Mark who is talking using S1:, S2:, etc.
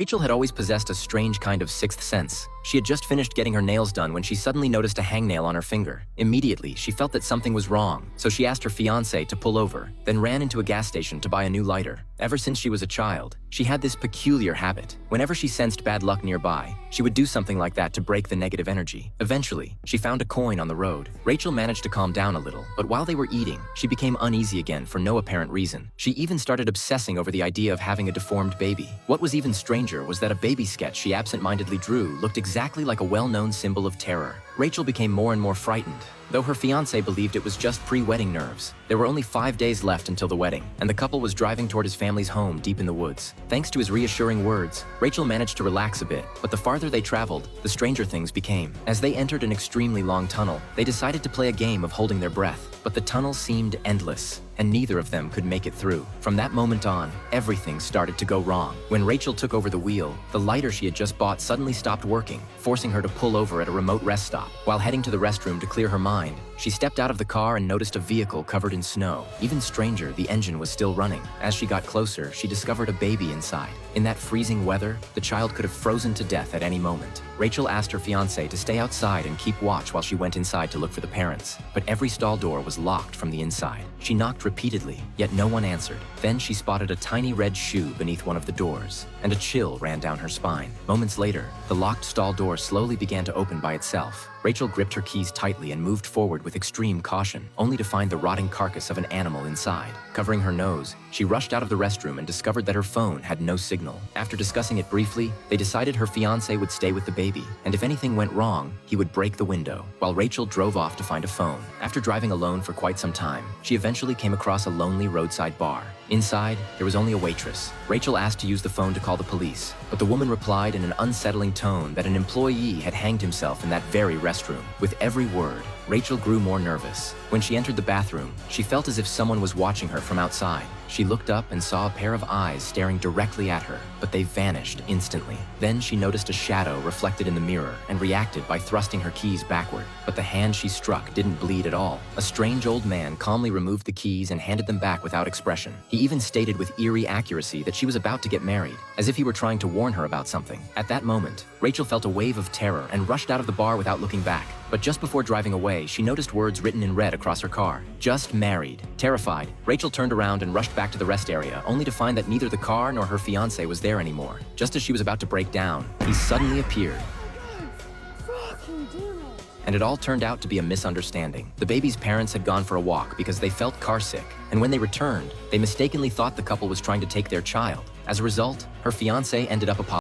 S1: Rachel had always possessed a strange kind of sixth sense. She had just finished getting her nails done when she suddenly noticed a hangnail on her finger. Immediately, she felt that something was wrong, so she asked her fiancé to pull over, then ran into a gas station to buy a new lighter. Ever since she was a child, she had this peculiar habit. Whenever she sensed bad luck nearby, she would do something like that to break the negative energy. Eventually, she found a coin on the road. Rachel managed to calm down a little, but while they were eating, she became uneasy again for no apparent reason. She even started obsessing over the idea of having a deformed baby. What was even stranger was that a baby sketch she absent-mindedly drew looked exactly like a well-known symbol of terror. Rachel became more and more frightened, though her fiancé believed it was just pre-wedding nerves. There were only 5 days left until the wedding, and the couple was driving toward his family's home deep in the woods. Thanks to his reassuring words, Rachel managed to relax a bit, but the farther they traveled, the stranger things became. As they entered an extremely long tunnel, they decided to play a game of holding their breath, but the tunnel seemed endless, and neither of them could make it through. From that moment on, everything started to go wrong. When Rachel took over the wheel, the lighter she had just bought suddenly stopped working, forcing her to pull over at a remote rest stop. While heading to the restroom to clear her mind, she stepped out of the car and noticed a vehicle covered in snow. Even stranger, the engine was still running. As she got closer, she discovered a baby inside. In that freezing weather, the child could have frozen to death at any moment. Rachel asked her fiancé to stay outside and keep watch while she went inside to look for the parents, but every stall door was locked from the inside. She knocked repeatedly, yet no one answered. Then she spotted a tiny red shoe beneath one of the doors, and a chill ran down her spine. Moments later, the locked stall door slowly began to open by itself. Rachel gripped her keys tightly and moved forward with extreme caution, only to find the rotting carcass of an animal inside. Covering her nose, she rushed out of the restroom and discovered that her phone had no signal. After discussing it briefly, they decided her fiancé would stay with the baby, and if anything went wrong, he would break the window, while Rachel drove off to find a phone. After driving alone for quite some time, she eventually came across a lonely roadside bar. Inside, there was only a waitress. Rachel asked to use the phone to call the police, but the woman replied in an unsettling tone that an employee had hanged himself in that very restroom. With every word, Rachel grew more nervous. When she entered the bathroom, she felt as if someone was watching her from outside. She looked up and saw a pair of eyes staring directly at her, but they vanished instantly. Then she noticed a shadow reflected in the mirror and reacted by thrusting her keys backward. But the hand she struck didn't bleed at all. A strange old man calmly removed the keys and handed them back without expression. He even stated with eerie accuracy that she was about to get married, as if he were trying to warn her about something. At that moment, Rachel felt a wave of terror and rushed out of the bar without looking back. But just before driving away, she noticed words written in red across her car. Just married. Terrified, Rachel turned around and rushed back to the rest area, only to find that neither the car nor her fiancé was there anymore. Just as she was about to break down, he suddenly appeared. And it all turned out to be a misunderstanding. The baby's parents had gone for a walk because they felt carsick, and when they returned, they mistakenly thought the couple was trying to take their child. As a result, her fiancé ended up apologizing.